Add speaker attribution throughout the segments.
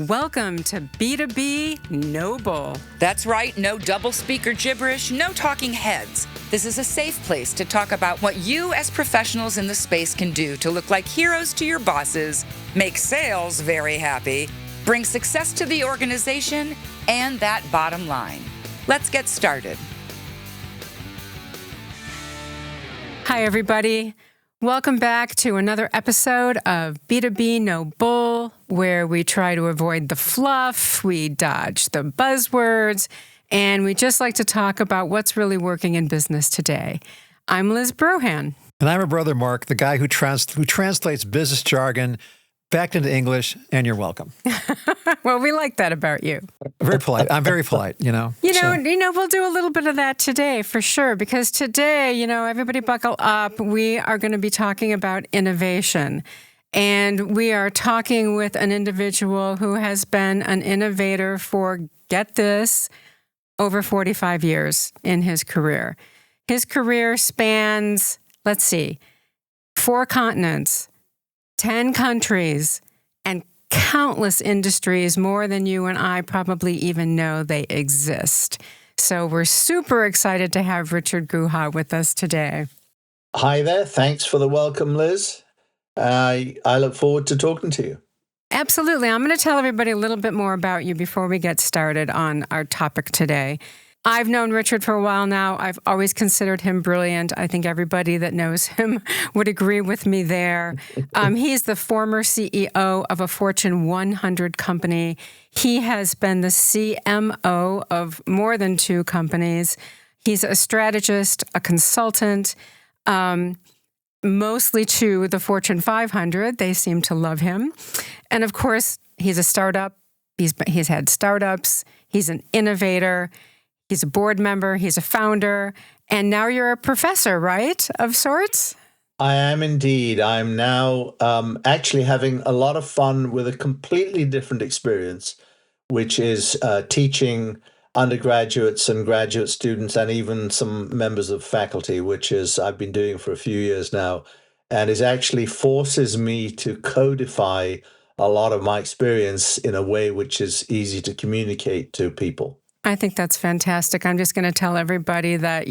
Speaker 1: Welcome to B2B Noble.
Speaker 2: That's right, no double speaker gibberish, no talking heads. This is a safe place to talk about what you as professionals in the space can do to look like heroes to your bosses, make sales very happy, bring success to the organization, and that bottom line. Let's get started.
Speaker 1: Hi, everybody. Welcome back to another episode of B2B No Bull, where we try to avoid the fluff, we dodge the buzzwords, and we just like to talk about what's really working in business today. I'm Liz Brohan.
Speaker 3: And I'm her brother, Mark, the guy who translates business jargon back into English, and you're welcome.
Speaker 1: Well, we like that about you.
Speaker 3: Very polite. I'm very polite,
Speaker 1: You know, we'll do a little bit of that today for sure, because today, everybody buckle up. We are going to be talking about innovation. And we are talking with an individual who has been an innovator for, get this, over 45 years in his career. His career spans, 4 continents, 10 countries, and countless industries, more than you and I probably even know they exist. So we're super excited to have Richard Guha with us today.
Speaker 4: Hi there. Thanks for the welcome, Liz. I look forward to talking to you.
Speaker 1: Absolutely. I'm going to tell everybody a little bit more about you before we get started on our topic today. I've known Richard for a while now. I've always considered him brilliant. I think everybody that knows him would agree with me there. He's the former CEO of a Fortune 100 company. He has been the CMO of more than 2 companies. He's a strategist, a consultant, mostly to the Fortune 500. They seem to love him. And of course, he's a startup. He's had startups. He's an innovator. He's a board member, he's a founder, and now you're a professor, right, of sorts?
Speaker 4: I am indeed. I'm now actually having a lot of fun with a completely different experience, which is teaching undergraduates and graduate students and even some members of faculty, which is I've been doing for a few years now, and it actually forces me to codify a lot of my experience in a way which is easy to communicate to people.
Speaker 1: I think that's fantastic. I'm just going to tell everybody that,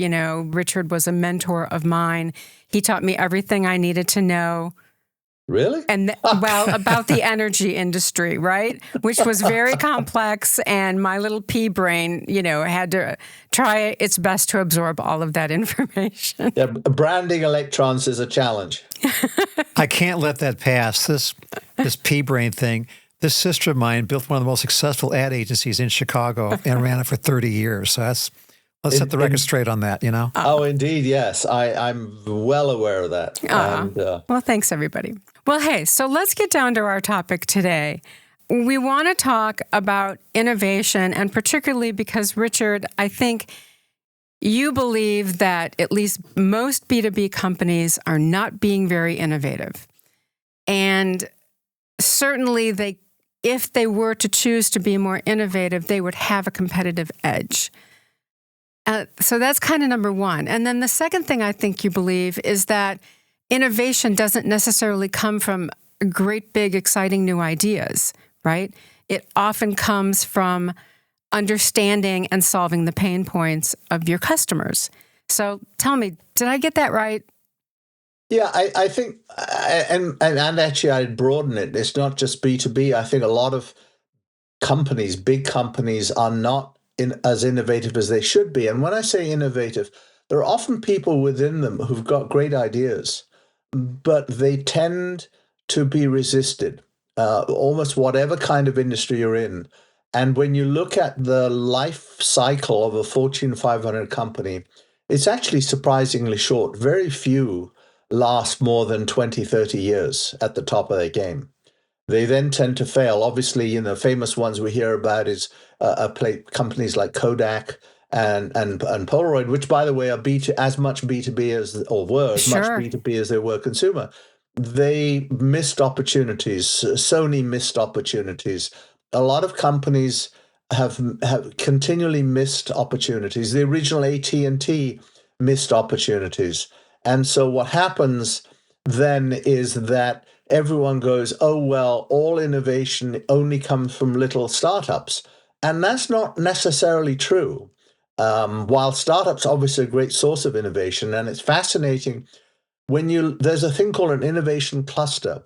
Speaker 1: Richard was a mentor of mine. He taught me everything I needed to know.
Speaker 4: Really?
Speaker 1: And about the energy industry, right? Which was very complex, and my little pea brain, had to try its best to absorb all of that information.
Speaker 4: Yeah, branding electrons is a challenge.
Speaker 3: I can't let that pass. This pea brain thing. This sister of mine built one of the most successful ad agencies in Chicago and ran it for 30 years. So let's set the record straight on that,
Speaker 4: Oh, indeed, yes. I'm well aware of that.
Speaker 1: Well, thanks, everybody. Well, hey, so let's get down to our topic today. We want to talk about innovation, and particularly because, Richard, I think you believe that at least most B2B companies are not being very innovative. And certainly if they were to choose to be more innovative, they would have a competitive edge. So that's kind of number one. And then the second thing I think you believe is that innovation doesn't necessarily come from great, big, exciting new ideas, right? It often comes from understanding and solving the pain points of your customers. So tell me, did I get that right?
Speaker 4: Yeah, I think, and actually I'd broaden it. It's not just B2B. I think a lot of companies, big companies, are not as innovative as they should be. And when I say innovative, there are often people within them who've got great ideas, but they tend to be resisted, almost whatever kind of industry you're in. And when you look at the life cycle of a Fortune 500 company, it's actually surprisingly short. Very few last more than 20, 30 years at the top of their game. They then tend to fail. Obviously, famous ones we hear about is companies like Kodak and Polaroid, which, by the way, are as much B2B as, or were as much B2B as they were consumer. They missed opportunities. Sony missed opportunities. A lot of companies have continually missed opportunities. The original AT&T missed opportunities. And so what happens then is that everyone goes, oh, well, all innovation only comes from little startups. And that's not necessarily true. While startups are obviously a great source of innovation, and it's fascinating there's a thing called an innovation cluster.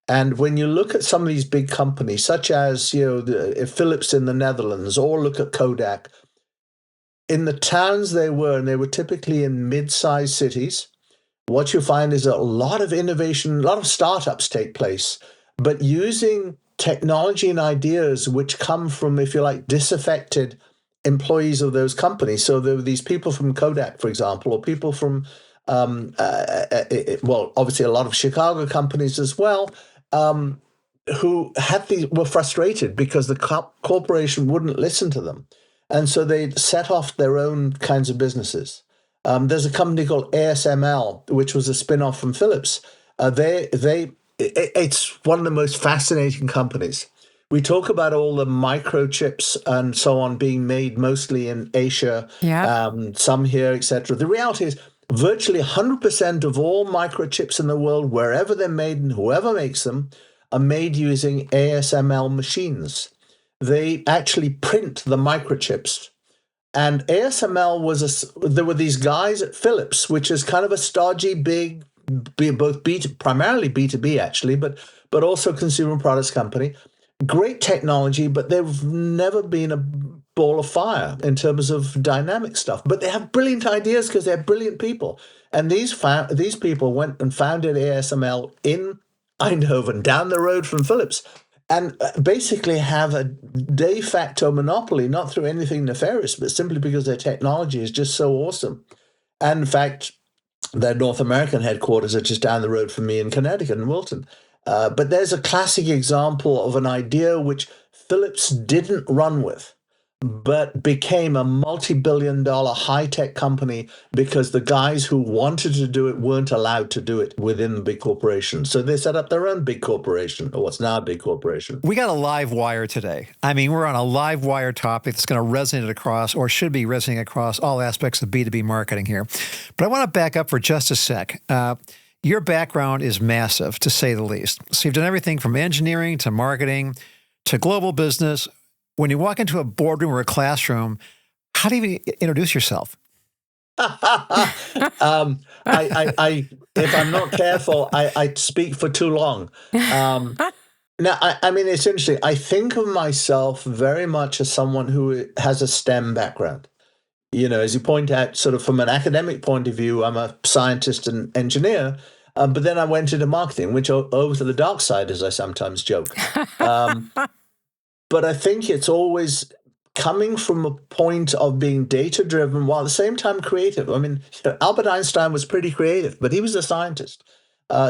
Speaker 4: And when you look at some of these big companies, such as Philips in the Netherlands, or look at Kodak, in the towns they were typically in mid-sized cities. What you find is a lot of innovation, a lot of startups take place, but using technology and ideas which come from, if you like, disaffected employees of those companies. So there were these people from Kodak, for example, or people from, obviously a lot of Chicago companies as well, who were frustrated because the corporation wouldn't listen to them. And so they set off their own kinds of businesses. There's a company called ASML, which was a spin-off from Philips. It's one of the most fascinating companies. We talk about all the microchips and so on being made mostly in Asia, some here, etc. The reality is virtually 100% of all microchips in the world, wherever they're made and whoever makes them, are made using ASML machines. They actually print the microchips. And ASML there were these guys at Philips, which is kind of a stodgy, big, primarily B2B actually, but also consumer products company. Great technology, but they've never been a ball of fire in terms of dynamic stuff. But they have brilliant ideas because they're brilliant people. And these people went and founded ASML in Eindhoven, down the road from Philips, and basically have a de facto monopoly, not through anything nefarious, but simply because their technology is just so awesome. And in fact, their North American headquarters are just down the road from me in Connecticut, in Wilton. But there's a classic example of an idea which Philips didn't run with, but became a multi-billion-dollar high-tech company because the guys who wanted to do it weren't allowed to do it within the big corporation. So they set up their own big corporation, or what's now a big corporation.
Speaker 3: We got a live wire today. I mean, we're on a live wire topic that's going to resonate across, or should be resonating across, all aspects of B2B marketing here. But I want to back up for just a sec. Your background is massive, to say the least. So you've done everything from engineering to marketing to global business. When you walk into a boardroom or a classroom, how do you introduce yourself?
Speaker 4: If I'm not careful, I speak for too long. Now, I mean, it's interesting. I think of myself very much as someone who has a STEM background. You know, as you point out, sort of from an academic point of view, I'm a scientist and engineer, but then I went into marketing, which over to the dark side, as I sometimes joke. But I think it's always coming from a point of being data-driven while at the same time creative. I mean, Albert Einstein was pretty creative, but he was a scientist.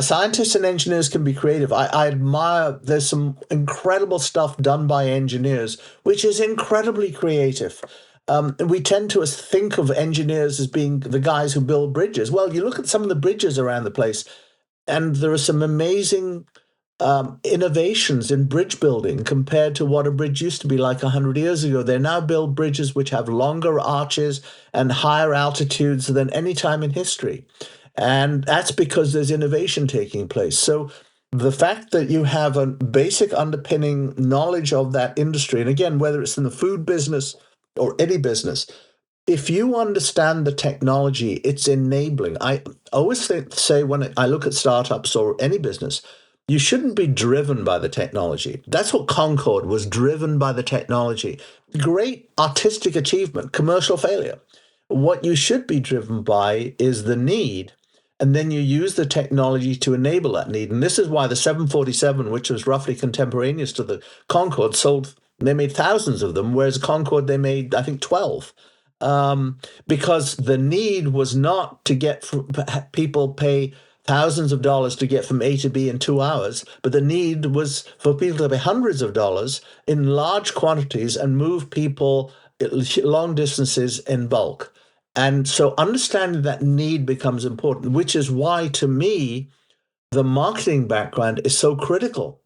Speaker 4: Scientists and engineers can be creative. I admire, there's some incredible stuff done by engineers, which is incredibly creative. We tend to think of engineers as being the guys who build bridges. Well, you look at some of the bridges around the place, and there are some amazing innovations in bridge building compared to what a bridge used to be like 100 years ago. They now build bridges which have longer arches and higher altitudes than any time in history. And that's because there's innovation taking place. So the fact that you have a basic underpinning knowledge of that industry, and again, whether it's in the food business or any business, if you understand the technology, it's enabling. I always say when I look at startups or any business, you shouldn't be driven by the technology. That's what Concorde was, driven by the technology. Great artistic achievement, commercial failure. What you should be driven by is the need, and then you use the technology to enable that need. And this is why the 747, which was roughly contemporaneous to the Concorde, they made thousands of them, whereas Concorde, they made, I think, 12. Because the need was not to get people pay thousands of dollars to get from A to B in 2 hours, but the need was for people to pay hundreds of dollars in large quantities and move people long distances in bulk. And so understanding that need becomes important, which is why, to me, the marketing background is so critical.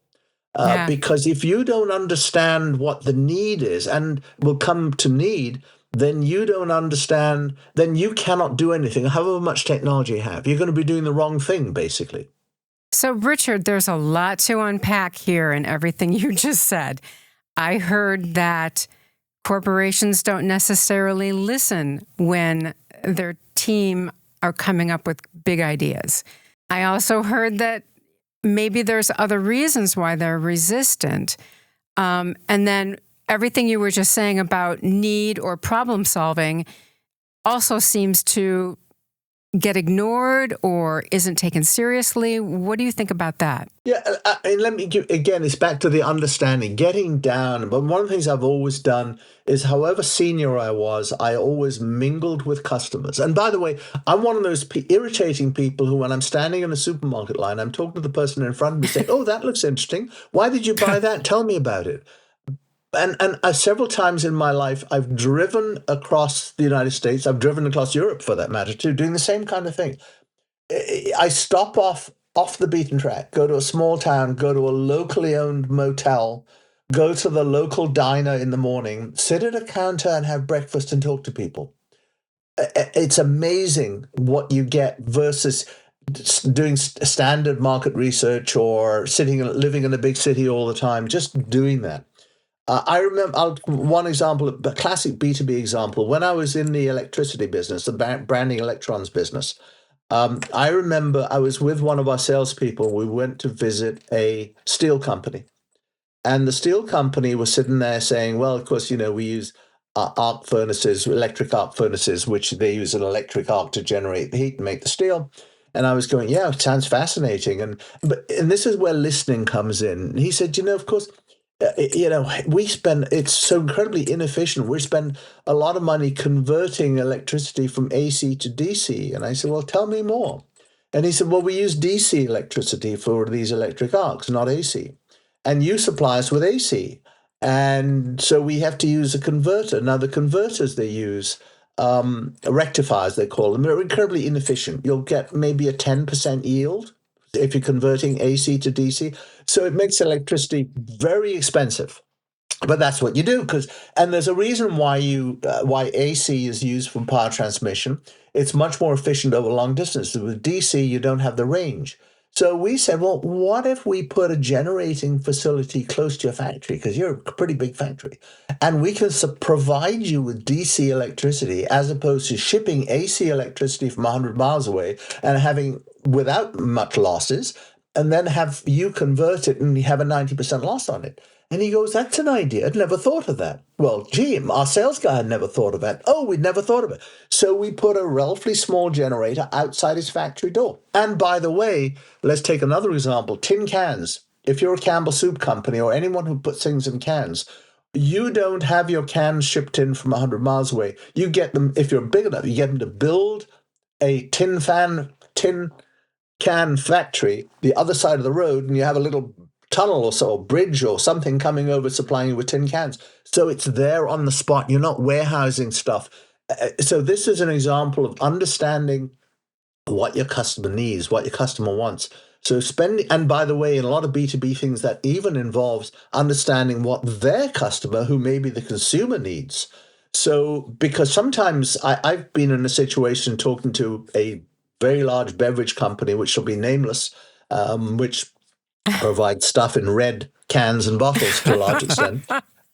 Speaker 4: Because if you don't understand what the need is, and will come to need, then you don't understand, then you cannot do anything, however much technology you have. You're going to be doing the wrong thing, basically.
Speaker 1: So, Richard, there's a lot to unpack here in everything you just said. I heard that corporations don't necessarily listen when their team are coming up with big ideas. I also heard that maybe there's other reasons why they're resistant. And then everything you were just saying about need or problem solving also seems to get ignored or isn't taken seriously. What do you think about that?
Speaker 4: Yeah, and let me give, again, it's back to the understanding, getting down. But one of the things I've always done is, however senior I was, I always mingled with customers. And by the way, I'm one of those irritating people who, when I'm standing in a supermarket line, I'm talking to the person in front of me saying, oh, that looks interesting. Why did you buy that? Tell me about it. And several times in my life, I've driven across the United States. I've driven across Europe, for that matter, too, doing the same kind of thing. I stop off the beaten track, go to a small town, go to a locally owned motel, go to the local diner in the morning, sit at a counter and have breakfast and talk to people. It's amazing what you get versus doing standard market research or living in a big city all the time, just doing that. I remember one example, a classic B2B example, when I was in the electricity business, the branding electrons business. I remember I was with one of our salespeople. We went to visit a steel company. And the steel company was sitting there saying, well, of course, we use arc furnaces, electric arc furnaces, which they use an electric arc to generate the heat and make the steel. And I was going, yeah, it sounds fascinating. And this is where listening comes in. He said, of course, it's so incredibly inefficient. We spend a lot of money converting electricity from AC to DC. And I said, well, tell me more. And he said, well, we use DC electricity for these electric arcs, not AC. And you supply us with AC. And so we have to use a converter. Now, the converters they use, rectifiers, they call them, are incredibly inefficient. You'll get maybe a 10% yield if you're converting AC to DC. So it makes electricity very expensive. But that's what you do, and there's a reason why AC is used for power transmission. It's much more efficient over long distances. With DC, you don't have the range. So we said, well, what if we put a generating facility close to your factory? Because you're a pretty big factory. And we can provide you with DC electricity as opposed to shipping AC electricity from 100 miles away and having without much losses, and then have you convert it and you have a 90% loss on it. And he goes, that's an idea. I'd never thought of that. Well, gee, our sales guy had never thought of that. Oh, we'd never thought of it. So we put a relatively small generator outside his factory door. And by the way, let's take another example, tin cans. If you're a Campbell Soup company or anyone who puts things in cans, you don't have your cans shipped in from 100 miles away. You get them, if you're big enough, you get them to build a tin can factory the other side of the road, and you have a little tunnel or so, or bridge or something coming over supplying you with tin cans. So it's there on the spot. You're not warehousing stuff. So this is an example of understanding what your customer needs, what your customer wants. So and by the way, in a lot of B2B things, that even involves understanding what their customer, who may be the consumer, needs. So because sometimes I've been in a situation talking to a very large beverage company, which shall be nameless, which provides stuff in red cans and bottles to a large extent.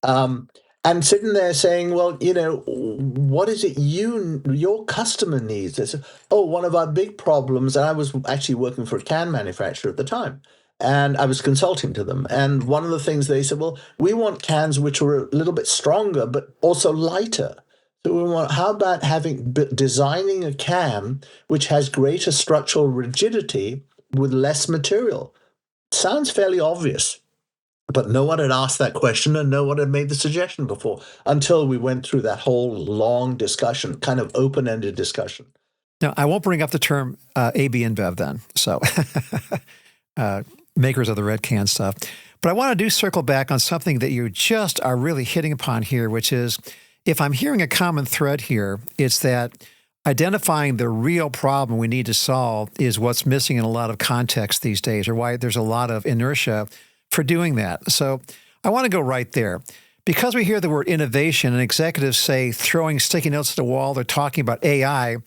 Speaker 4: And sitting there saying, well, what is it your customer needs? They said, one of our big problems, and I was actually working for a can manufacturer at the time, and I was consulting to them. And one of the things they said, well, we want cans which are a little bit stronger, but also lighter. So how about designing a can which has greater structural rigidity with less material? Sounds fairly obvious, but no one had asked that question and no one had made the suggestion before until we went through that whole long discussion, kind of open-ended discussion.
Speaker 3: Now, I won't bring up the term AB InBev then, so makers of the red can stuff. But I want to circle back on something that you just are really hitting upon here, which is, if I'm hearing a common thread here, it's that identifying the real problem we need to solve is what's missing in a lot of context these days, or why there's a lot of inertia for doing that. So I want to go right there. Because we hear the word innovation and executives say throwing sticky notes at the wall, they're talking about AI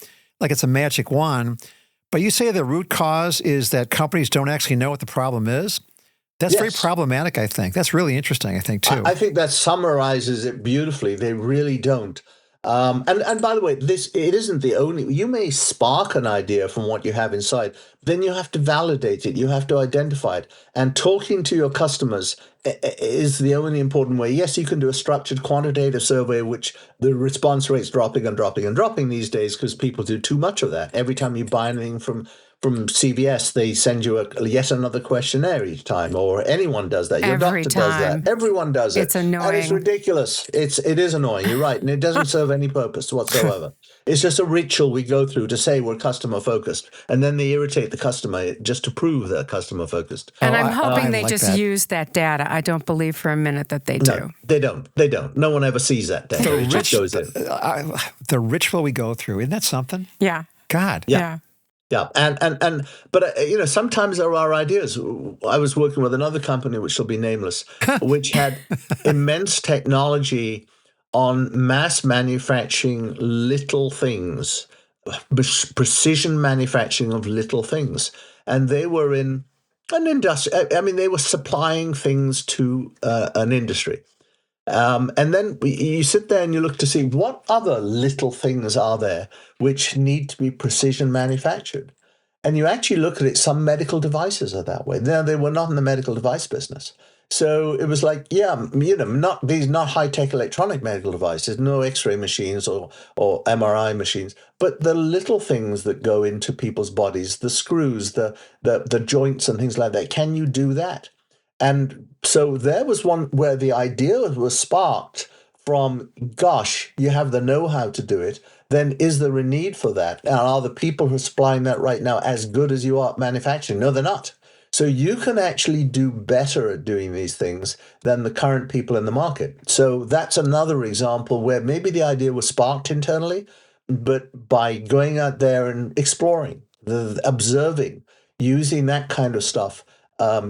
Speaker 3: like it's a magic wand, But you say the root cause is that companies don't actually know what the problem is? That's very problematic, I think. That's really interesting, I think, too.
Speaker 4: I think that summarizes it beautifully. They really don't. And by the way, it isn't the only. You may spark an idea from what you have inside. Then you have to validate it. You have to identify it. And talking to your customers is the only important way. Yes, you can do a structured quantitative survey, which the response rate's dropping and dropping and dropping these days because people do too much of that. Every time you buy anything from CVS, they send you yet another questionnaire each time, or anyone does that. Your
Speaker 1: Every
Speaker 4: doctor does
Speaker 1: time.
Speaker 4: that. Everyone does it.
Speaker 1: It's annoying.
Speaker 4: And it's ridiculous. It is annoying. You're right. And it doesn't serve any purpose whatsoever. It's just a ritual we go through to say we're customer focused. And then they irritate the customer just to prove they're customer focused.
Speaker 1: And I'm hoping
Speaker 3: I
Speaker 1: they
Speaker 3: like
Speaker 1: just
Speaker 3: that.
Speaker 1: use that data. I don't believe for a minute that they do.
Speaker 4: No, they don't. They don't. No one ever sees that data. It just goes in.
Speaker 3: The ritual we go through, isn't that something?
Speaker 1: Yeah.
Speaker 3: God.
Speaker 1: Yeah.
Speaker 4: Yeah, but sometimes there are ideas. I was working with another company, which shall be nameless, which had immense technology on mass manufacturing little things, precision manufacturing of little things, and they were in an industry. I mean, they were supplying things to an industry. And then you sit there and you look to see what other little things are there which need to be precision manufactured. And you actually look at it, some medical devices are that way. Now, they were not in the medical device business. So it was like, not high-tech electronic medical devices, no X-ray machines or MRI machines, but the little things that go into people's bodies, the screws, the joints and things like that. Can you do that? And so there was one where the idea was sparked from, gosh, you have the know-how to do it, then is there a need for that? And are the people who are supplying that right now as good as you are at manufacturing? No, they're not. So you can actually do better at doing these things than the current people in the market. So that's another example where maybe the idea was sparked internally, but by going out there and exploring, observing, using that kind of stuff,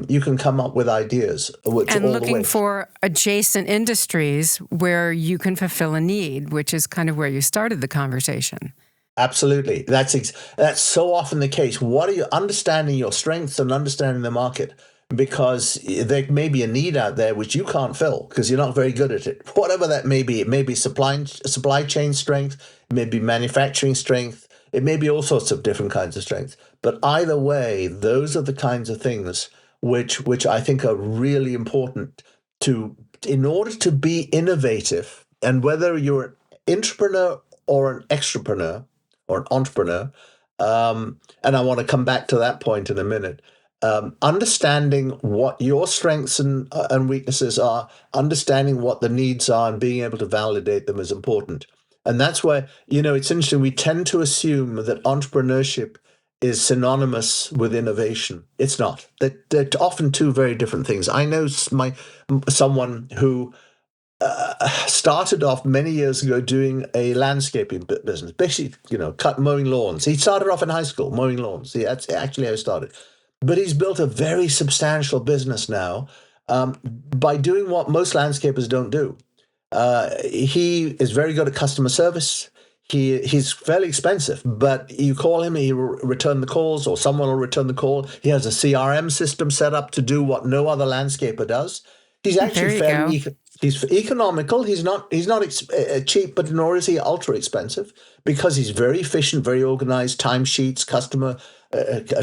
Speaker 4: you can come up with ideas.
Speaker 1: And looking for adjacent industries where you can fulfill a need, which is kind of where you started the conversation.
Speaker 4: Absolutely. That's so often the case. What are you understanding your strengths and understanding the market? Because there may be a need out there which you can't fill because you're not very good at it. Whatever that may be. It may be supply chain strength. It may be manufacturing strength. It may be all sorts of different kinds of strength. But either way, those are the kinds of things which I think are really important in order to be innovative. And whether you're an entrepreneur or an extrapreneur or an entrepreneur, and I want to come back to that point in a minute, understanding what your strengths and weaknesses are, understanding what the needs are, and being able to validate them is important. And that's where, it's interesting. We tend to assume that entrepreneurship is synonymous with innovation. It's not. They're often two very different things. I know someone who started off many years ago doing a landscaping business, basically, mowing lawns. He started off in high school mowing lawns. That's actually how he started. But he's built a very substantial business now by doing what most landscapers don't do. He is very good at customer service. He's fairly expensive, but you call him, he will return the calls, or someone will return the call. He has a CRM system set up to do what no other landscaper does. He's actually he's economical. He's not cheap, but nor is he ultra expensive because he's very efficient, very organized, timesheets, customer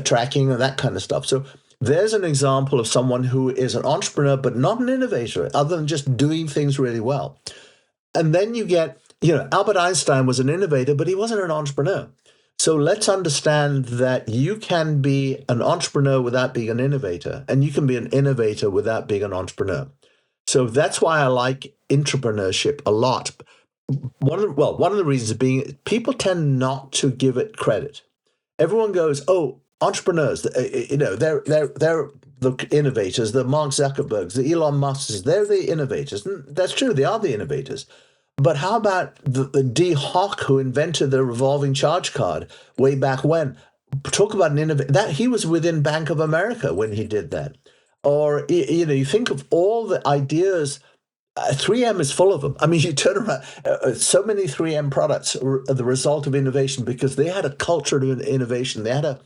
Speaker 4: tracking, and that kind of stuff. So there's an example of someone who is an entrepreneur, but not an innovator, other than just doing things really well. And then you get, Albert Einstein was an innovator, but he wasn't an entrepreneur. So let's understand that you can be an entrepreneur without being an innovator, and you can be an innovator without being an entrepreneur. So that's why I like entrepreneurship a lot. One of the reasons being people tend not to give it credit. Everyone goes, "Oh, entrepreneurs, they're the innovators, the Mark Zuckerbergs, the Elon Musks, they're the innovators." And that's true, they are the innovators. But how about the D. Hock, who invented the revolving charge card way back when? Talk about an innovator. That he was within Bank of America when he did that. Or you think of all the ideas 3M is full of them. I mean, you turn around, so many 3M products are the result of innovation because they had a culture of innovation. They had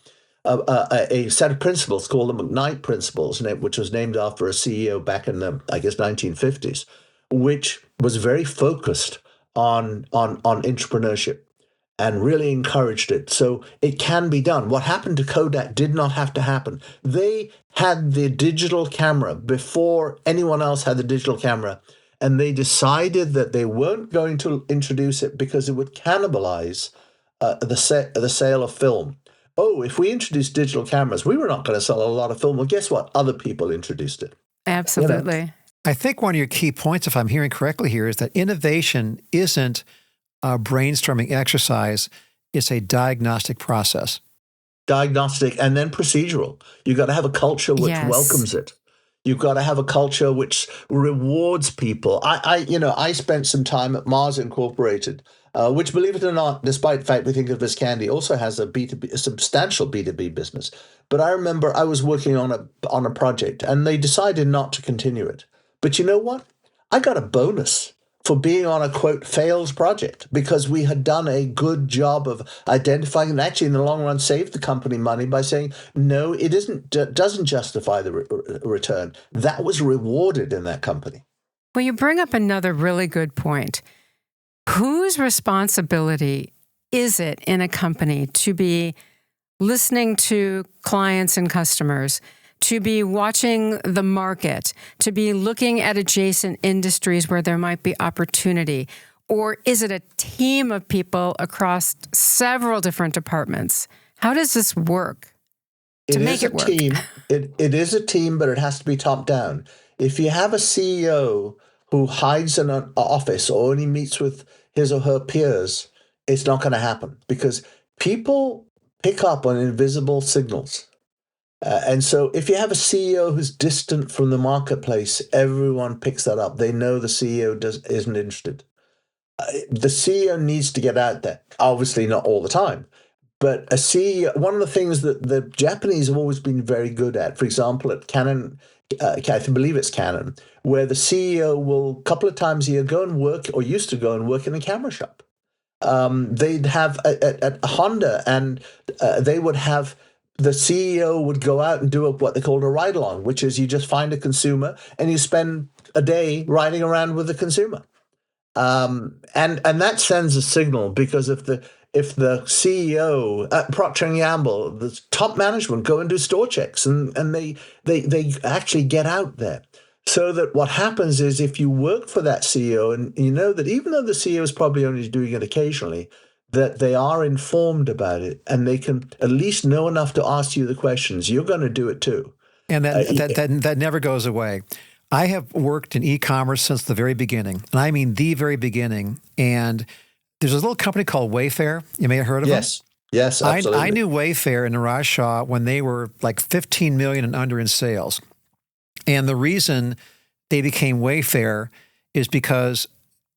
Speaker 4: a set of principles called the McKnight Principles, which was named after a CEO back in the, I guess, 1950s, which was very focused on entrepreneurship and really encouraged it. So it can be done. What happened to Kodak did not have to happen. They had the digital camera before anyone else had the digital camera, and they decided that they weren't going to introduce it because it would cannibalize the sale of film. Oh, if we introduced digital cameras, we were not going to sell a lot of film. Well, guess what? Other people introduced it.
Speaker 1: Absolutely.
Speaker 4: You know?
Speaker 3: I think one of your key points, if I'm hearing correctly here, is that innovation isn't a brainstorming exercise. It's a diagnostic process.
Speaker 4: Diagnostic and then procedural. You've got to have a culture which
Speaker 1: Yes.
Speaker 4: welcomes it. You've got to have a culture which rewards people. I spent some time at Mars Incorporated, which, believe it or not, despite the fact we think of as candy, also has a substantial B2B business. But I remember I was working on a project, and they decided not to continue it. But you know what? I got a bonus for being on a, quote, fails project because we had done a good job of identifying and actually in the long run saved the company money by saying, no, it doesn't justify the return. That was rewarded in that company.
Speaker 1: Well, you bring up another really good point. Whose responsibility is it in a company to be listening to clients and customers, to be watching the market, to be looking at adjacent industries where there might be opportunity? Or is it a team of people across several different departments? How does this work to make it work?
Speaker 4: Team. It is a team, but it has to be top down. If you have a CEO who hides in an office or only meets with his or her peers, it's not going to happen because people pick up on invisible signals. And so if you have a CEO who's distant from the marketplace, everyone picks that up. They know the CEO isn't interested. The CEO needs to get out there. Obviously not all the time. But a CEO, one of the things that the Japanese have always been very good at, for example, at Canon, I believe it's Canon, where the CEO will a couple of times a year go and work, or used to go and work in a camera shop. They'd have at Honda, and they would have the CEO would go out and do what they called a ride along, which is you just find a consumer and you spend a day riding around with the consumer. And that sends a signal because if the CEO at Procter & Gamble, the top management go and do store checks and they actually get out there. So that what happens is if you work for that CEO and you know that even though the CEO is probably only doing it occasionally, that they are informed about it and they can at least know enough to ask you the questions, you're going to do it too.
Speaker 3: And that never goes away. I have worked in e-commerce since the very beginning, and I mean the very beginning. And there's a little company called Wayfair. You may have heard of them.
Speaker 4: Yes, absolutely.
Speaker 3: I knew Wayfair and Niraj Shah when they were like 15 million and under in sales. And the reason they became Wayfair is because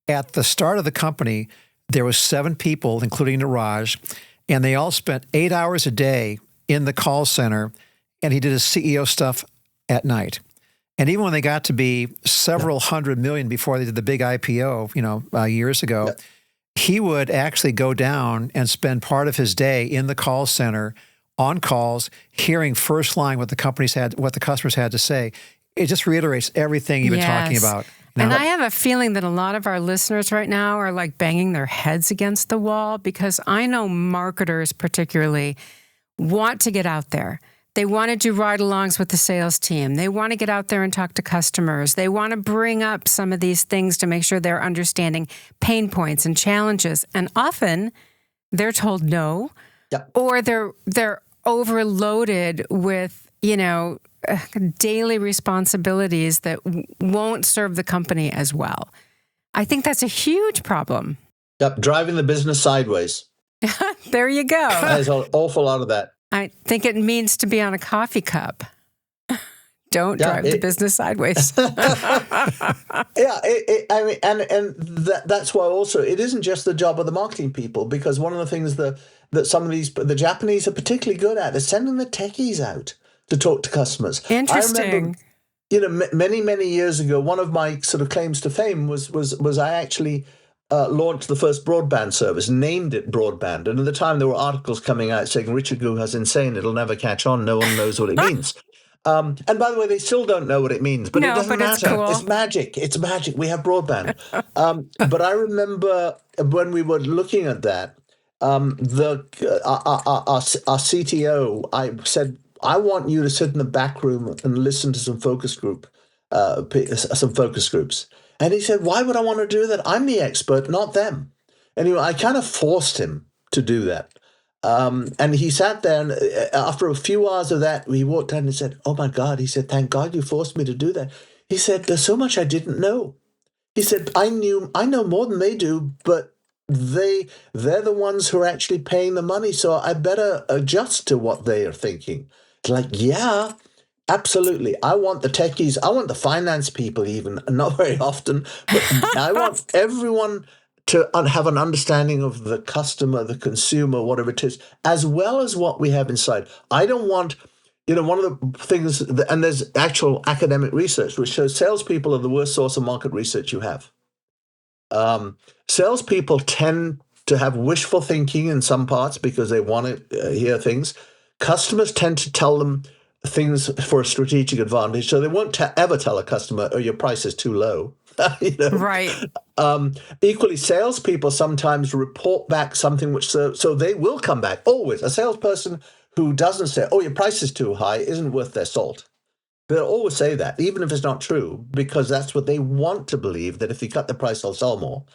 Speaker 3: at the start of the company, there was 7 people, including Niraj, and they all spent 8 hours a day in the call center, and he did his CEO stuff at night. And even when they got to be several hundred million before they did the big IPO, years ago, he would actually go down and spend part of his day in the call center on calls, hearing first line what the customers had to say. It just reiterates everything you've been talking about.
Speaker 1: And I have a feeling that a lot of our listeners right now are like banging their heads against the wall because I know marketers particularly want to get out there. They want to do ride-alongs with the sales team. They want to get out there and talk to customers. They want to bring up some of these things to make sure they're understanding pain points and challenges. And often they're told no, or they're overloaded with, daily responsibilities that won't serve the company as well. I think that's a huge problem.
Speaker 4: Yep, driving the business sideways.
Speaker 1: There you go.
Speaker 4: There's an awful lot of that.
Speaker 1: I think it means to be on a coffee cup. Don't drive the business sideways.
Speaker 4: That's why also it isn't just the job of the marketing people, because one of the things that some of the Japanese are particularly good at is sending the techies out to talk to customers.
Speaker 1: Interesting.
Speaker 4: many years ago, one of my sort of claims to fame was I actually launched the first broadband service, named it broadband. And at the time, there were articles coming out saying Richard Guha's insane. It'll never catch on. No one knows what it means. And by the way, they still don't know what it means, but it doesn't matter.
Speaker 1: It's cool.
Speaker 4: It's magic. It's magic. We have broadband. But I remember when we were looking at that, our CTO, I said, I want you to sit in the back room and listen to some focus groups. And he said, why would I want to do that? I'm the expert, not them. Anyway, I kind of forced him to do that. And he sat there, and after a few hours of that, he walked out and he said, oh my God, he said, thank God you forced me to do that. He said, there's so much I didn't know. He said, I know more than they do, but they're the ones who are actually paying the money, so I better adjust to what they are thinking. It's like, yeah, absolutely. I want the techies, I want the finance people even, not very often, but I want everyone to have an understanding of the customer, the consumer, whatever it is, as well as what we have inside. I don't want, one of the things, and there's actual academic research which shows salespeople are the worst source of market research you have. Salespeople tend to have wishful thinking in some parts because they want to hear things. Customers tend to tell them things for a strategic advantage, so they won't ever tell a customer, "Oh, your price is too low."
Speaker 1: Right.
Speaker 4: Equally, salespeople sometimes report back something which so they will come back. Always, a salesperson who doesn't say, "Oh, your price is too high," isn't worth their salt. They'll always say that, even if it's not true, because that's what they want to believe, that if you cut the price, they'll sell more.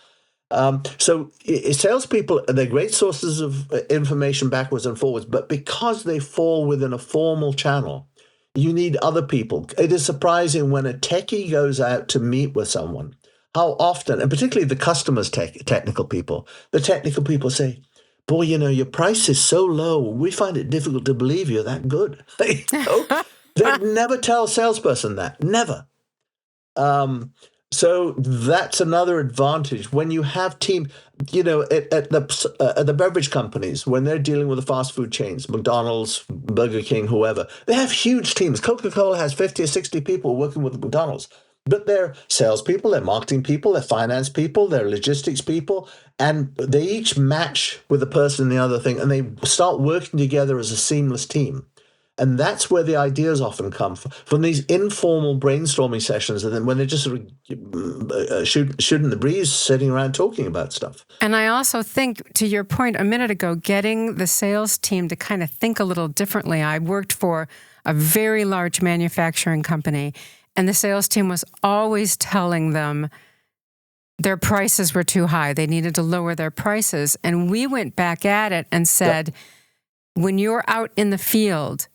Speaker 4: So salespeople, they're great sources of information backwards and forwards, but because they fall within a formal channel, you need other people. It is surprising when a techie goes out to meet with someone, how often, and particularly the customers' technical people, the technical people say, boy, your price is so low, we find it difficult to believe you're that good. They'd never tell a salesperson that, never. So that's another advantage when you have team. At the beverage companies, when they're dealing with the fast food chains, McDonald's, Burger King, whoever, they have huge teams. Coca-Cola has 50 or 60 people working with McDonald's, but they're salespeople, they're marketing people, they're finance people, they're logistics people, and they each match with the person in the other thing, and they start working together as a seamless team. And that's where the ideas often come from these informal brainstorming sessions, and then when they're just sort of shooting the breeze, sitting around talking about stuff.
Speaker 1: And I also think, to your point a minute ago, getting the sales team to kind of think a little differently. I worked for a very large manufacturing company, and the sales team was always telling them their prices were too high. They needed to lower their prices. And we went back at it and said, when you're out in the field,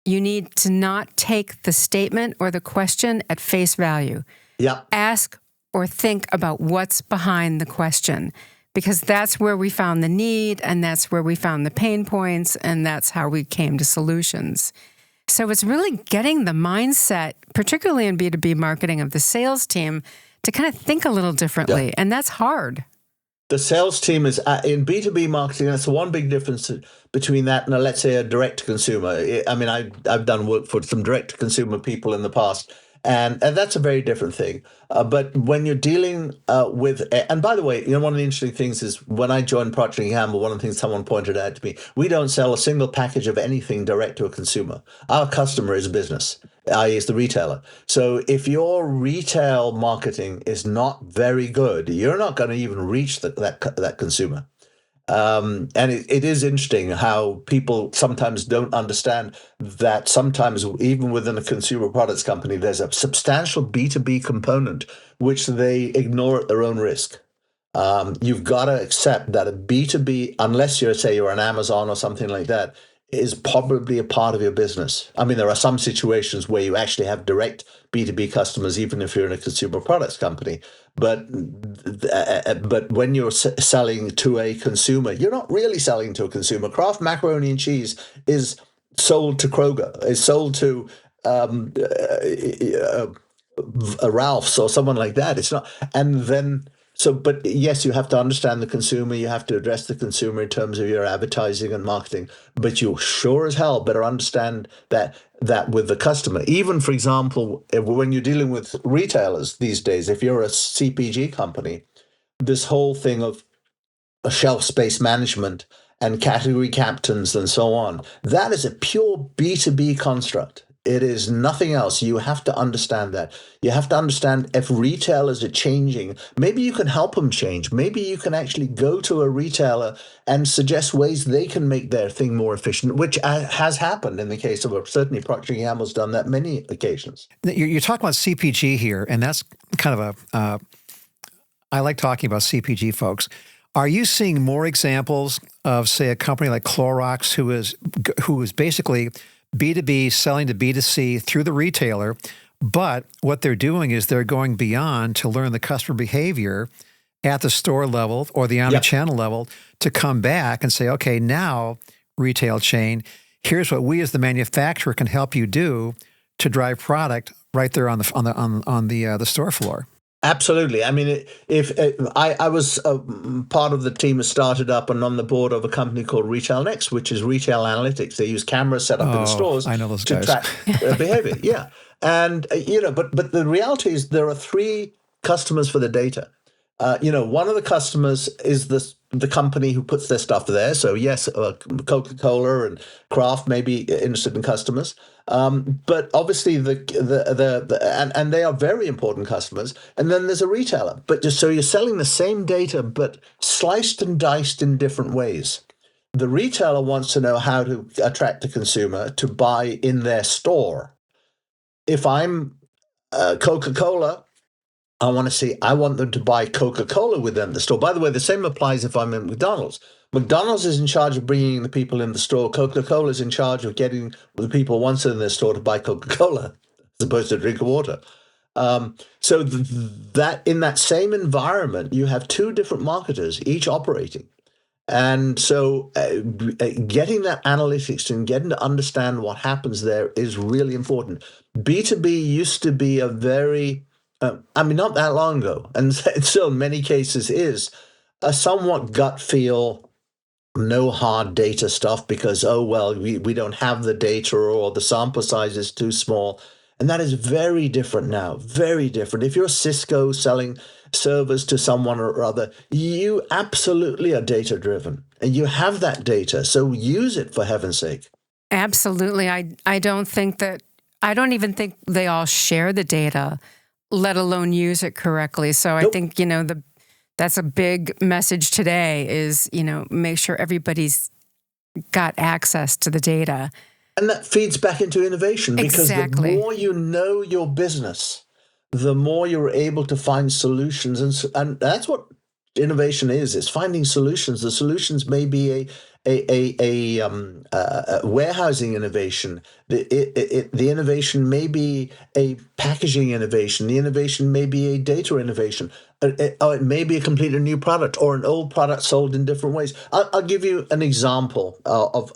Speaker 1: you need to not take the statement or the question at face value.
Speaker 4: Yep.
Speaker 1: Ask or think about what's behind the question, because that's where we found the need, and that's where we found the pain points, and that's how we came to solutions. So it's really getting the mindset, particularly in B2B marketing, of the sales team to kind of think a little differently, and that's hard.
Speaker 4: The sales team is in B2B marketing. That's the one big difference between that and let's say a direct-to-consumer. I mean, I've done work for some direct-to-consumer people in the past, and that's a very different thing. But when you're dealing with, and by the way, one of the interesting things is when I joined Procter & Gamble, one of the things someone pointed out to me, we don't sell a single package of anything direct to a consumer. Our customer is business, i.e. is the retailer. So if your retail marketing is not very good, you're not going to even reach that consumer. And it is interesting how people sometimes don't understand that sometimes even within a consumer products company, there's a substantial B2B component which they ignore at their own risk. You've got to accept that a B2B, unless you're an Amazon or something like that, is probably a part of your business. I mean, there are some situations where you actually have direct B2B customers, even if you're in a consumer products company. But when you're selling to a consumer, you're not really selling to a consumer. Kraft macaroni and cheese is sold to Kroger, is sold to Ralph's or someone like that. It's not. And then But yes, you have to understand the consumer. You have to address the consumer in terms of your advertising and marketing. But you sure as hell better understand that with the customer. Even, for example, when you're dealing with retailers these days, if you're a CPG company, this whole thing of a shelf space management and category captains and so on, that is a pure B2B construct. It is nothing else. You have to understand that. You have to understand if retailers are changing, maybe you can help them change. Maybe you can actually go to a retailer and suggest ways they can make their thing more efficient, which has happened in the case of certainly Procter & Gamble's done that many occasions.
Speaker 3: You're talking about CPG here, and that's kind of I like talking about CPG folks. Are you seeing more examples of, say, a company like Clorox who is basically B2B selling to B2C through the retailer, but what they're doing is they're going beyond to learn the customer behavior at the store level or the omnichannel level to come back and say, okay, now retail chain, here's what we as the manufacturer can help you do to drive product right there on the store floor.
Speaker 4: Absolutely. I mean, I was part of the team that started up and on the board of a company called Retail Next, which is retail analytics. They use cameras set up in the stores to track behavior. Yeah. And, but the reality is there are three customers for the data. One of the customers is the company who puts their stuff there. So yes, Coca-Cola and Kraft may be interested in customers, but obviously and they are very important customers. And then there's a retailer. But just so you're selling the same data, but sliced and diced in different ways. The retailer wants to know how to attract the consumer to buy in their store. If I'm Coca-Cola, I want them to buy Coca-Cola with them in the store. By the way, the same applies if I'm in McDonald's. McDonald's is in charge of bringing the people in the store. Coca-Cola is in charge of getting the people once in their store to buy Coca-Cola as opposed to drink water. So that in that same environment, you have two different marketers, each operating. And so getting that analytics and getting to understand what happens there is really important. B2B used to be a very... not that long ago, and still in many cases is a somewhat gut feel, no hard data stuff because, we don't have the data or the sample size is too small. And that is very different now, very different. If you're Cisco selling servers to someone or other, you absolutely are data driven and you have that data. So use it for heaven's sake.
Speaker 1: Absolutely. I don't even think they all share the data, let alone use it correctly. So I think, that's a big message today is, make sure everybody's got access to the data.
Speaker 4: And that feeds back into innovation because the more you know your business, the more you're able to find solutions. And that's what innovation is. It's finding solutions. The solutions may be a warehousing innovation. The innovation may be a packaging innovation. The innovation may be a data innovation. It may be a completely new product or an old product sold in different ways. I'll give you an example of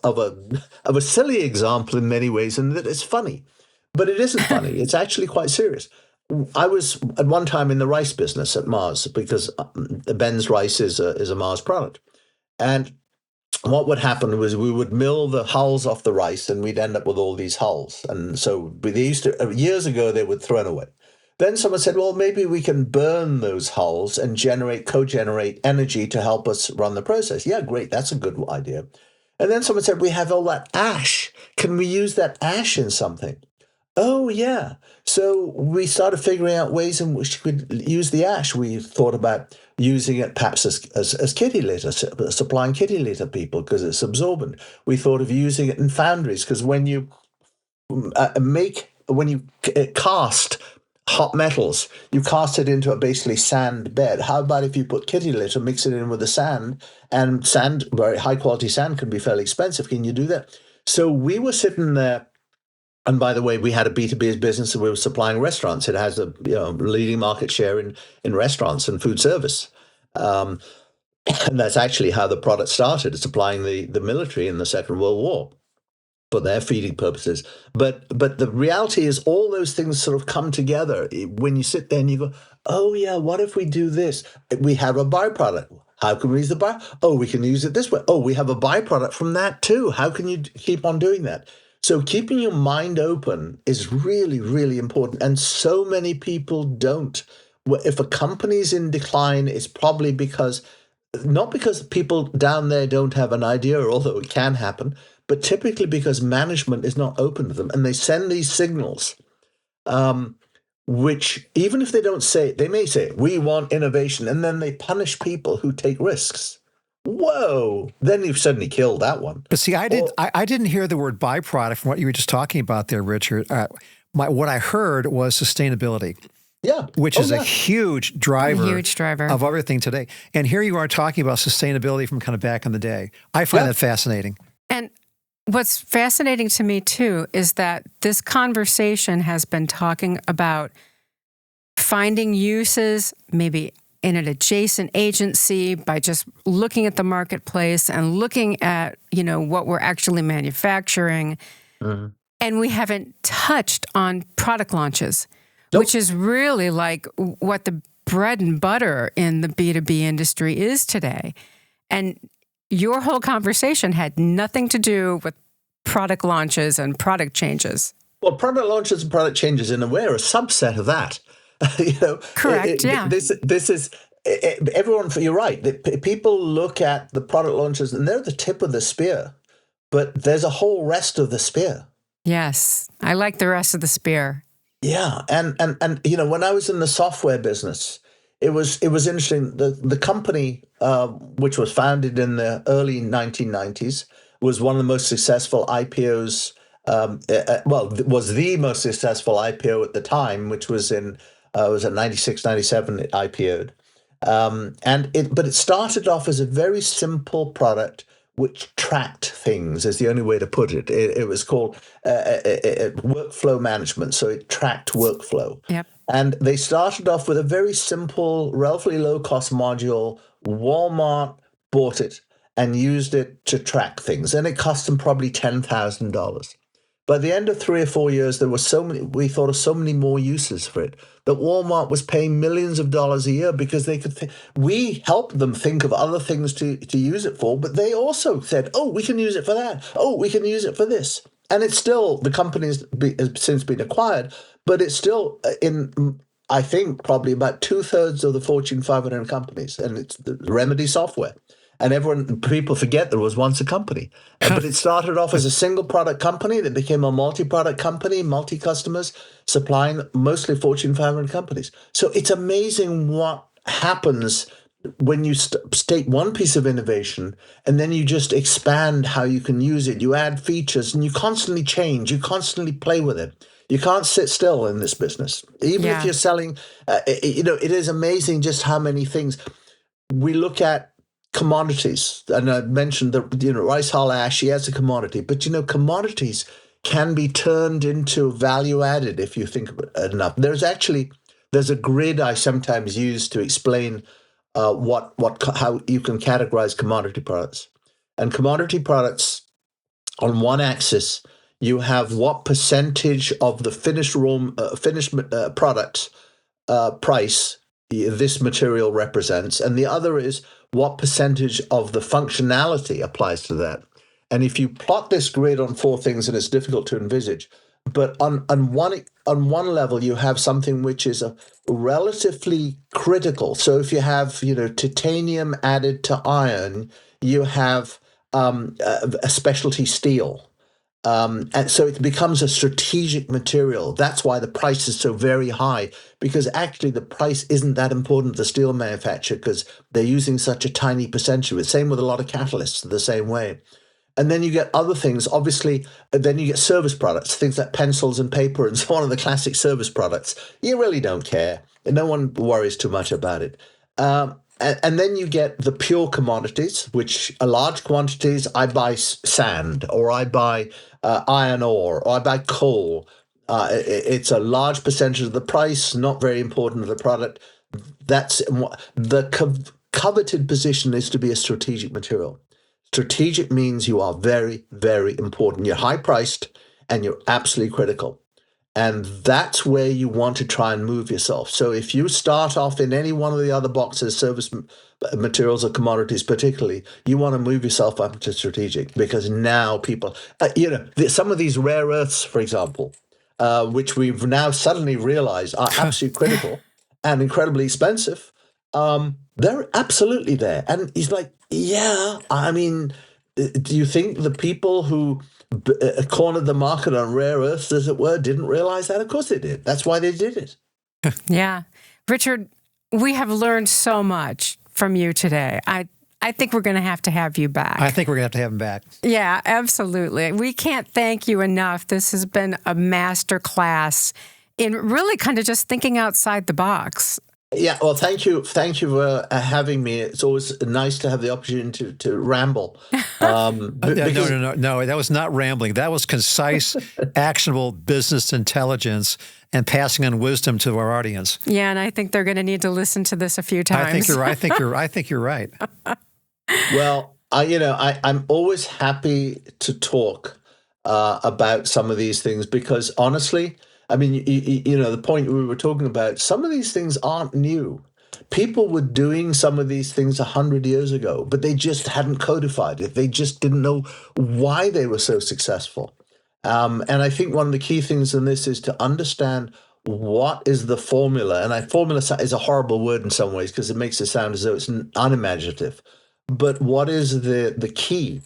Speaker 4: a silly example in many ways, and that it's funny, but it isn't funny. It's actually quite serious. I was at one time in the rice business at Mars because Ben's rice is a Mars product, and what would happen was we would mill the hulls off the rice and we'd end up with all these hulls. And so years ago, they would throw away. Then someone said, well, maybe we can burn those hulls and co-generate energy to help us run the process. Yeah, great. That's a good idea. And then someone said, we have all that ash. Can we use that ash in something? Oh, yeah. So we started figuring out ways in which we could use the ash. We thought about using it perhaps as kitty litter, supplying kitty litter people because it's absorbent. We thought of using it in foundries because when you cast hot metals, you cast it into a basically sand bed. How about if you put kitty litter, mix it in with the sand, and sand, very high quality sand can be fairly expensive. Can you do that? So we were sitting there. And by the way, we had a B2B business and we were supplying restaurants. It has a leading market share in restaurants and food service. And that's actually how the product started, supplying the military in the Second World War. for their feeding purposes. But the reality is all those things sort of come together when you sit there and you go, oh yeah, what if we do this? We have a byproduct. How can we use the byproduct? Oh, we can use it this way. Oh, we have a byproduct from that too. How can you keep on doing that? So keeping your mind open is really, really important. And so many people don't. If a company's in decline, it's probably not because people down there don't have an idea, although it can happen, but typically because management is not open to them. And they send these signals, which even if they don't say it, they may say, we want innovation. And then they punish people who take risks. Whoa, then you've suddenly killed that one.
Speaker 3: But see, I didn't hear the word byproduct from what you were just talking about there, Richard. What I heard was sustainability.
Speaker 4: Yeah.
Speaker 3: Which is a huge driver of everything today. And here you are talking about sustainability from kind of back in the day. I find that fascinating.
Speaker 1: And what's fascinating to me too is that this conversation has been talking about finding uses, maybe in an adjacent agency, by just looking at the marketplace and looking at, what we're actually manufacturing. Mm-hmm. And we haven't touched on product launches. Nope. Which is really like what the bread and butter in the B2B industry is today. And your whole conversation had nothing to do with product launches and product changes.
Speaker 4: Well, product launches and product changes in a way are a subset of that.
Speaker 1: Correct, yeah.
Speaker 4: This is, everyone, you're right. People look at the product launches and they're the tip of the spear, but there's a whole rest of the spear.
Speaker 1: Yes, I like the rest of the spear.
Speaker 4: Yeah, and when I was in the software business, it was interesting. The company, which was founded in the early 1990s, was one of the most successful IPOs. Was the most successful IPO at the time, which was in was at 96, 97 it IPO'd, but it started off as a very simple product which tracked things, is the only way to put it. It was called workflow management, so it tracked workflow.
Speaker 1: Yep.
Speaker 4: And they started off with a very simple, relatively low-cost module. Walmart bought it and used it to track things, and it cost them probably $10,000. By the end of 3 or 4 years, there were we thought of so many more uses for it, that Walmart was paying millions of dollars a year because they could. We helped them think of other things to use it for, but they also said, "Oh, we can use it for that. Oh, we can use it for this." And it's still, the company has since been acquired, but it's still in, I think, probably about 2/3 of the Fortune 500 companies, and it's the Remedy software. And people forget there was once a company. But it started off as a single product company that became a multi-product company, multi-customers, supplying mostly Fortune 500 companies. So it's amazing what happens when you state one piece of innovation and then you just expand how you can use it. You add features and you constantly change. You constantly play with it. You can't sit still in this business. Even if you're selling, it is amazing just how many things. We look at commodities, and I mentioned that rice hull ash, as a commodity, but commodities can be turned into value added if you think of it enough. There's a grid I sometimes use to explain how you can categorize commodity products. And commodity products, on one axis, you have what percentage of the finished product's price this material represents, and the other is what percentage of the functionality applies to that. And if you plot this grid on 4 things, and it's difficult to envisage, but on one level you have something which is a relatively critical. So if you have titanium added to iron, you have a specialty steel. And so it becomes a strategic material. That's why the price is so very high, because actually the price isn't that important to the steel manufacturer because they're using such a tiny percentage of it. Same with a lot of catalysts, the same way. And then you get other things, obviously, then you get service products, things like pencils and paper and so on, of the classic service products. You really don't care. And no one worries too much about it. And then you get the pure commodities, which are large quantities. I buy sand, or I buy iron ore, or I buy coal. It's a large percentage of the price, not very important to the product. That's the coveted position is to be a strategic material. Strategic means you are very, very important. You're high priced and you're absolutely critical. And that's where you want to try and move yourself. So if you start off in any one of the other boxes, service materials or commodities particularly, you want to move yourself up to strategic, because now people, some of these rare earths, for example, which we've now suddenly realized are absolutely critical and incredibly expensive, they're absolutely there. And he's like, yeah, I mean, do you think the people who cornered the market on rare earths, as it were, didn't realize that? Of course they did. That's why they did it.
Speaker 1: Yeah. Richard, we have learned so much from you today. I think we're going to have you back.
Speaker 3: I think we're going to have him back.
Speaker 1: Yeah, absolutely. We can't thank you enough. This has been a master class in really kind of just thinking outside the box.
Speaker 4: Yeah, well, thank you for having me. It's always nice to have the opportunity to ramble.
Speaker 3: No, that was not rambling. That was concise, actionable business intelligence and passing on wisdom to our audience.
Speaker 1: Yeah, and I think they're going to need to listen to this a few times.
Speaker 3: I think you're right.
Speaker 4: Well, I'm always happy to talk about some of these things, because honestly, I mean, the point we were talking about, some of these things aren't new. People were doing some of these things 100 years ago, but they just hadn't codified it. They just didn't know why they were so successful. And I think one of the key things in this is to understand what is the formula. And formula is a horrible word in some ways, because it makes it sound as though it's unimaginative. But what is the key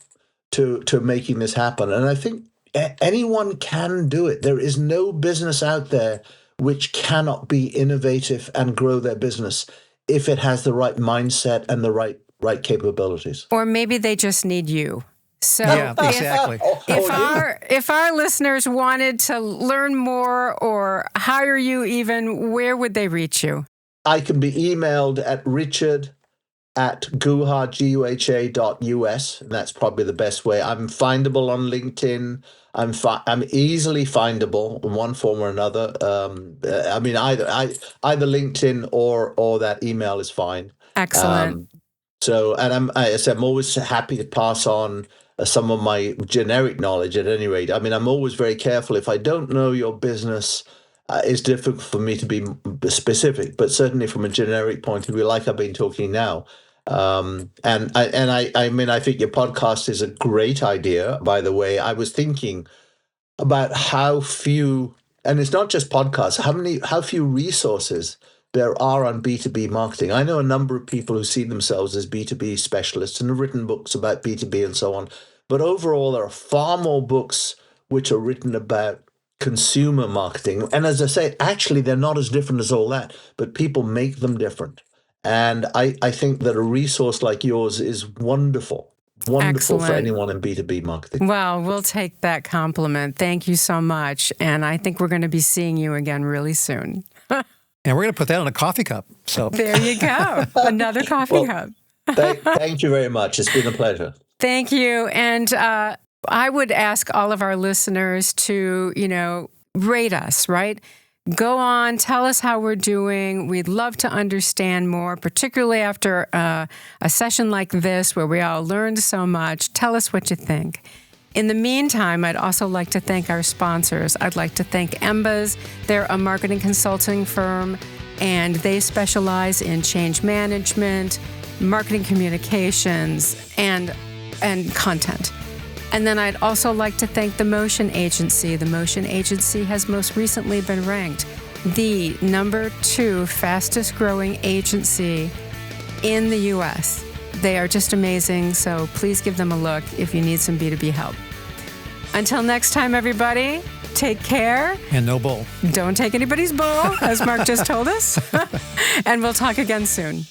Speaker 4: to making this happen? And I think anyone can do it. There is no business out there which cannot be innovative and grow their business if it has the right mindset and the right capabilities.
Speaker 1: Or maybe they just need you. So
Speaker 3: yeah, exactly.
Speaker 1: If our listeners wanted to learn more or hire you even, where would they reach you?
Speaker 4: I can be emailed at richard@guha.us, and that's probably the best way. I'm findable on LinkedIn. I'm easily findable in one form or another. I mean, either LinkedIn or that email is fine.
Speaker 1: Excellent.
Speaker 4: I'm always happy to pass on some of my generic knowledge at any rate. I mean, I'm always very careful. If I don't know your business, it's difficult for me to be specific, but certainly from a generic point of view, like I've been talking now. I think your podcast is a great idea, by the way. I was thinking about how few, and it's not just podcasts, how few resources there are on B2B marketing. I know a number of people who see themselves as B2B specialists and have written books about B2B and so on. But overall, there are far more books which are written about consumer marketing. And as I say, actually, they're not as different as all that, but people make them different. And I think that a resource like yours is wonderful
Speaker 1: Excellent.
Speaker 4: For anyone in B2B marketing.
Speaker 1: Well, we'll take that compliment. Thank you so much. And I think we're going to be seeing you again really soon.
Speaker 3: And we're going to put that on a coffee cup. So
Speaker 1: there you go. Another coffee cup.
Speaker 4: Thank you very much. It's been a pleasure.
Speaker 1: Thank you. And I would ask all of our listeners to, rate us, right? Go on, tell us how we're doing. We'd love to understand more, particularly after a session like this where we all learned so much. Tell us what you think. In the meantime, I'd also like to thank our sponsors. I'd like to thank Embas. They're a marketing consulting firm, and they specialize in change management, marketing communications, and content. And then I'd also like to thank the Motion Agency. The Motion Agency has most recently been ranked the #2 fastest growing agency in the U.S. They are just amazing, so please give them a look if you need some B2B help. Until next time, everybody, take care.
Speaker 3: And no bull.
Speaker 1: Don't take anybody's bull, as Mark just told us. And we'll talk again soon.